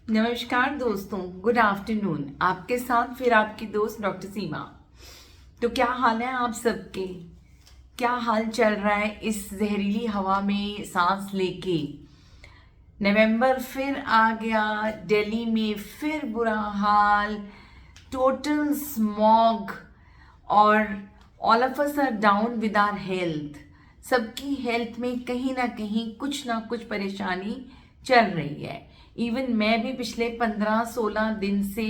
नमस्कार दोस्तों, good afternoon. आपके साथ फिर आपकी दोस्त डॉक्टर सीमा। तो क्या हाल है आप सबके? क्या हाल चल रहा है इस जहरीली हवा में सांस लेके? नवंबर फिर आ गया, दिल्ली में फिर बुरा हाल, टोटल स्मॉग, और all of us are down with our health. सबकी हेल्थ में कहीं ना कुछ परेशानी चल रही है। इवन मैं भी पिछले 15-16 दिन से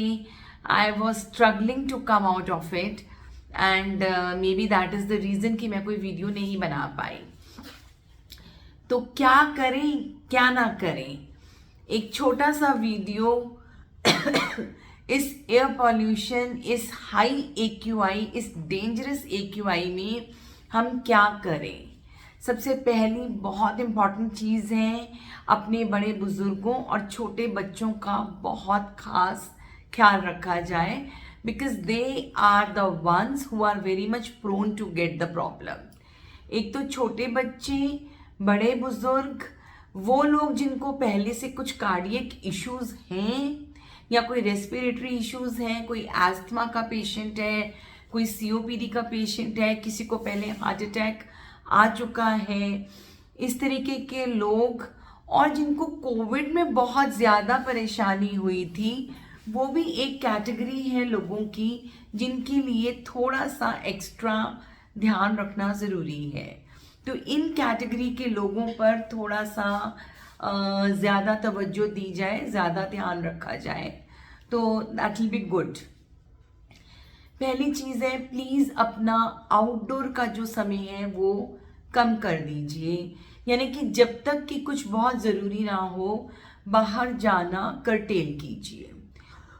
I was struggling to come out of it, and maybe that is the reason कि मैं कोई वीडियो नहीं बना पाई। तो क्या करें क्या ना करें? एक छोटा सा वीडियो इस एयर पॉल्यूशन, इस हाई AQI, इस डेंजरस AQI में हम क्या करें? सबसे पहली बहुत इम्पॉर्टेंट चीज़ है, अपने बड़े बुजुर्गों और छोटे बच्चों का बहुत खास ख्याल रखा जाए, because they are the ones who are very much prone to get the problem. एक तो छोटे बच्चे, बड़े बुजुर्ग, वो लोग जिनको पहले से कुछ कार्डियक इश्यूज हैं या कोई रेस्पिरेटरी इश्यूज हैं, कोई एस्थमा का पेशेंट है, कोई COPD का पेशेंट है, किसी को पहले हार्ट अटैक आ चुका है, इस तरीके के लोग, और जिनको कोविड में बहुत ज़्यादा परेशानी हुई थी, वो भी एक कैटेगरी है लोगों की जिनके लिए थोड़ा सा एक्स्ट्रा ध्यान रखना ज़रूरी है। तो इन कैटेगरी के लोगों पर थोड़ा सा ज़्यादा तवज्जो दी जाए, ज़्यादा ध्यान रखा जाए, तो दैट विल बी गुड। पहली चीज़ है, प्लीज़ अपना आउटडोर का जो समय है वो कम कर दीजिए। यानी कि जब तक कि कुछ बहुत ज़रूरी ना हो, बाहर जाना कर्टेल कीजिए।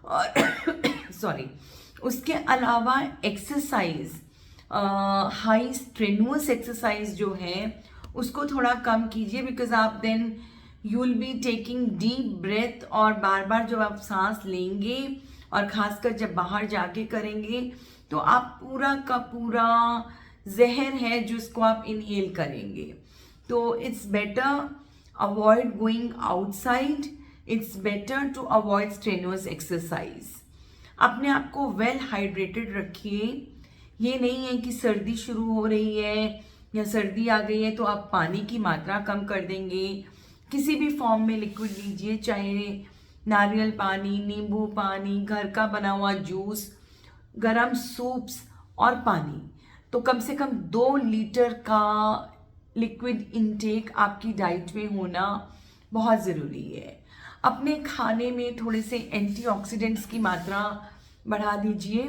और सॉरी, उसके अलावा एक्सरसाइज, हाई स्ट्रेनुअस एक्सरसाइज जो है उसको थोड़ा कम कीजिए, बिकॉज आप then you will be taking deep breath, और बार बार जब आप सांस लेंगे और खासकर जब बाहर जाके करेंगे तो आप पूरा का पूरा जहर है जिसको आप इनहेल करेंगे। तो it's better avoid going outside, it's better to avoid strenuous exercise. अपने आप को वेल हाइड्रेटेड रखिए। ये नहीं है कि सर्दी शुरू हो रही है या सर्दी आ गई है तो आप पानी की मात्रा कम कर देंगे। किसी भी फॉर्म में लिक्विड लीजिए, चाहे नारियल पानी, नींबू पानी, घर का बना हुआ जूस, गरम सूप्स और पानी। तो कम से कम 2 लीटर का लिक्विड इनटेक आपकी डाइट में होना बहुत ज़रूरी है। अपने खाने में थोड़े से एंटीऑक्सीडेंट्स की मात्रा बढ़ा दीजिए।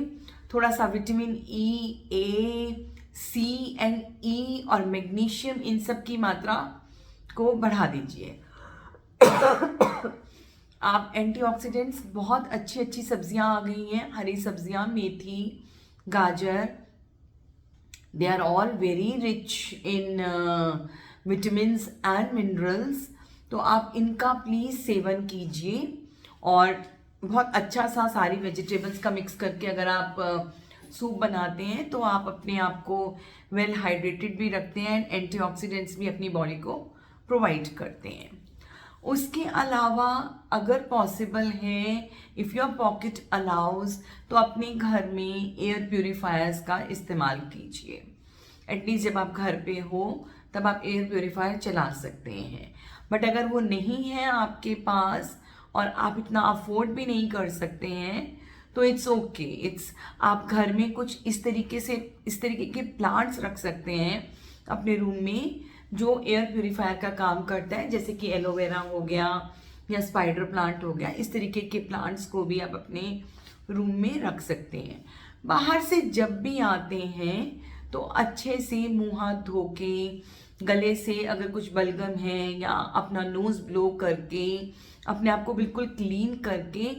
थोड़ा सा vitamin E, A, C and E और मैग्नीशियम, इन सब की मात्रा को बढ़ा दीजिए। आप एंटीऑक्सीडेंट्स, बहुत अच्छी अच्छी सब्जियां आ गई हैं, हरी सब्जियां, मेथी, गाजर, they are all very rich in vitamins and minerals। तो आप इनका प्लीज़ सेवन कीजिए। और बहुत अच्छा सा सारी वेजिटेबल्स का मिक्स करके अगर आप सूप बनाते हैं तो आप अपने आप को वेल हाइड्रेटेड भी रखते हैं एंड एंटीऑक्सीडेंट्स भी अपनी बॉडी को प्रोवाइड करते हैं। उसके अलावा अगर पॉसिबल है, इफ़ योर पॉकेट अलाउज, तो अपने घर में एयर प्योरीफायर्स का इस्तेमाल कीजिए। एटलीस्ट जब आप घर पे हो तब आप एयर प्योरीफायर चला सकते हैं। बट अगर वो नहीं है आपके पास और आप इतना अफोर्ड भी नहीं कर सकते हैं तो इट्स ओके, इट्स, आप घर में कुछ इस तरीके के प्लांट्स रख सकते हैं अपने रूम में जो एयर प्योरीफायर का काम करता है, जैसे कि एलोवेरा हो गया या स्पाइडर प्लांट हो गया। इस तरीके के प्लांट्स को भी आप अपने रूम में रख सकते हैं। बाहर से जब भी आते हैं तो अच्छे से मुंह हाथ धो के, गले से अगर कुछ बलगम है या अपना नोज ब्लो करके, अपने आप को बिल्कुल क्लीन करके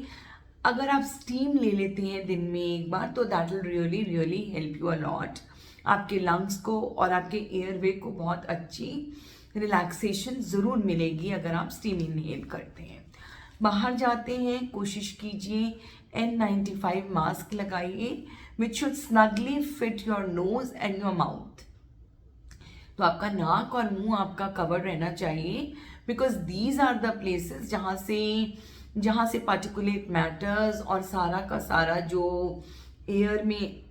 अगर आप स्टीम ले लेते हैं दिन में एक बार, तो that will really really help you a lot. आपके लंग्स को और आपके एयरवे को बहुत अच्छी रिलैक्सेशन ज़रूर मिलेगी अगर आप स्टीम इनहेल करते हैं। बाहर जाते हैं, कोशिश कीजिए N95 मास्क लगाइए, which should snugly fit your nose and your mouth. तो आपका नाक और मुंह आपका कवर रहना चाहिए, because these are the places जहाँ से जहाँ से पार्टिकुलेट मैटर्स और सारा का सारा जो एयर में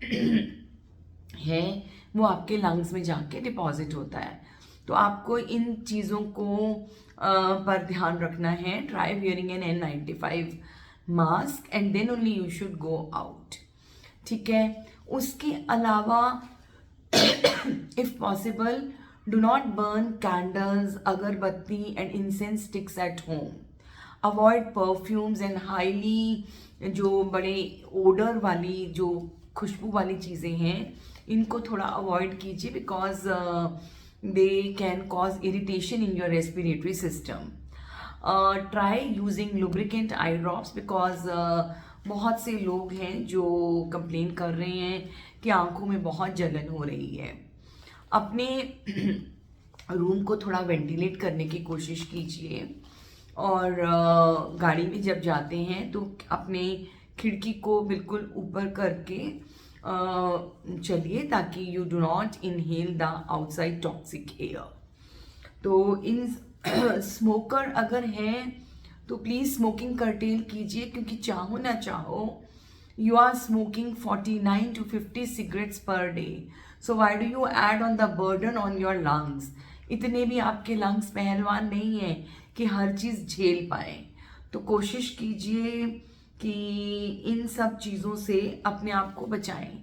है वो आपके लंग्स में जाके डिपॉजिट होता है। तो आपको इन चीज़ों को पर ध्यान रखना है। Try wearing an N95 mask and then only you should go out, ठीक है। उसके अलावा if possible do not burn candles, अगरबत्ती and incense sticks at home. Avoid perfumes and highly जो बड़े ओडर वाली जो खुशबू वाली चीज़ें हैं इनको थोड़ा अवॉइड कीजिए, because they can cause irritation in your respiratory system. Try using lubricant eye drops, because बहुत से लोग हैं जो कंप्लेन कर रहे हैं कि आंखों में बहुत जलन हो रही है। अपने रूम को थोड़ा वेंटिलेट करने की कोशिश कीजिए, और गाड़ी में जब जाते हैं तो अपने खिड़की को बिल्कुल ऊपर करके चलिए, ताकि you do not inhale the outside toxic air. तो इन स्मोकर अगर हैं तो प्लीज़ स्मोकिंग कर्टेल कीजिए, क्योंकि चाहो ना चाहो you are smoking 49 to 50 cigarettes per day. So why do you add on the burden on your lungs? इतने भी आपके लंग्स पहलवान नहीं है कि हर चीज़ झेल पाए। तो कोशिश कीजिए कि इन सब चीज़ों से अपने आप को बचाएं।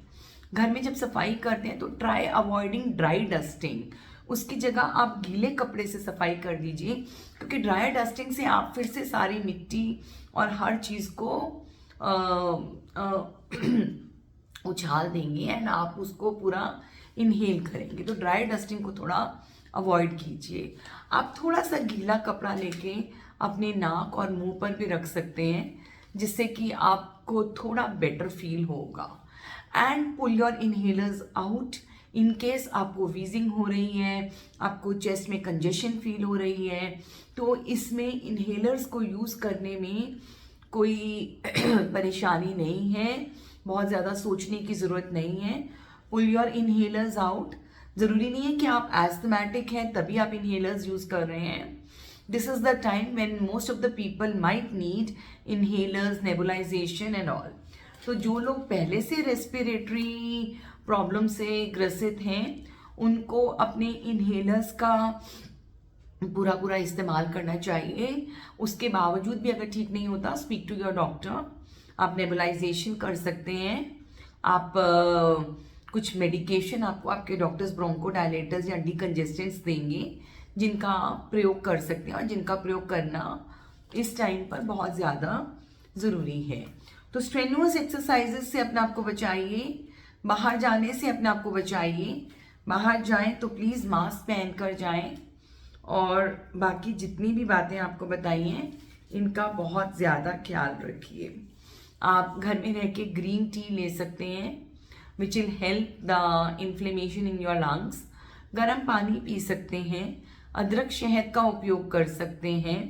घर में जब सफाई करते हैं तो ट्राई अवॉइडिंग ड्राई डस्टिंग, उसकी जगह आप गीले कपड़े से सफाई कर दीजिए, क्योंकि ड्राई डस्टिंग से आप फिर से सारी मिट्टी और हर चीज़ को उछाल देंगे एंड आप उसको पूरा इनहेल करेंगे। तो ड्राई डस्टिंग को थोड़ा अवॉइड कीजिए। आप थोड़ा सा गीला कपड़ा लेके अपने नाक और मुंह पर भी रख सकते हैं, जिससे कि आपको थोड़ा बेटर फील होगा। And pull your inhalers out in case आपको वीजिंग हो रही है, आपको चेस्ट में कंजेशन फील हो रही है, तो इसमें इनहेलर्स को यूज़ करने में कोई परेशानी नहीं है, बहुत ज़्यादा सोचने की ज़रूरत नहीं है। Pull your inhalers out. ज़रूरी नहीं है कि आप एस्थमेटिक हैं तभी आप इनहेलर्स यूज़ कर रहे हैं। This is the time when most of the people might need inhalers, nebulization and all. तो जो लोग पहले से रेस्पिरेटरी प्रॉब्लम से ग्रसित हैं उनको अपने इनहेलर्स का पूरा इस्तेमाल करना चाहिए। उसके बावजूद भी अगर ठीक नहीं होता, स्पीक टू योर डॉक्टर। आप नेबुलाइजेशन कर सकते हैं। आप कुछ मेडिकेशन आपको आपके डॉक्टर्स ब्रोंकोडायलेटर्स या डिकंजेस्टेंट्स देंगे, जिनका प्रयोग कर सकते हैं और जिनका प्रयोग करना इस टाइम पर बहुत ज़्यादा ज़रूरी है। तो स्ट्रेनुअस एक्सरसाइजेस से अपने आप को बचाइए, बाहर जाने से अपने आप को बचाइए। बाहर जाएं तो प्लीज़ मास्क पहन कर जाएं, और बाकी जितनी भी बातें आपको बताई हैं इनका बहुत ज़्यादा ख्याल रखिए। आप घर में रह के ग्रीन टी ले सकते हैं, which will help the inflammation in your lungs. गर्म पानी पी सकते हैं, अदरक शहद का उपयोग कर सकते हैं।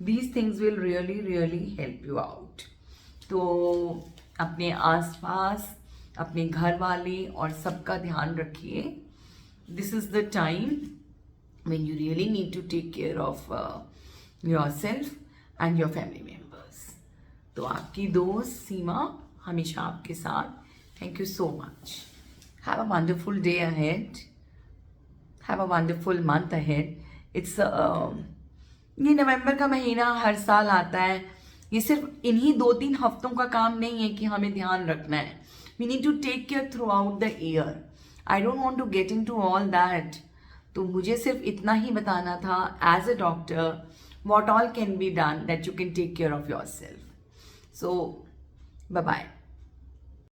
These things will really help you out. तो अपने आसपास, अपने घर वाले और सबका ध्यान रखिए। This is the time when you really need to take care of yourself and your family members. तो आपकी दोस्त सीमा हमेशा आपके साथ। Thank you so much. Have a wonderful day ahead. Have a wonderful month ahead. It's ये नवंबर का महीना हर साल आता है। ये सिर्फ इन्हीं 2-3 हफ्तों का काम नहीं है कि हमें ध्यान रखना है। We need to take care throughout the year. I don't want to get into all that. तो मुझे सिर्फ इतना ही बताना था as a doctor what all can be done that you can take care of yourself. So bye bye.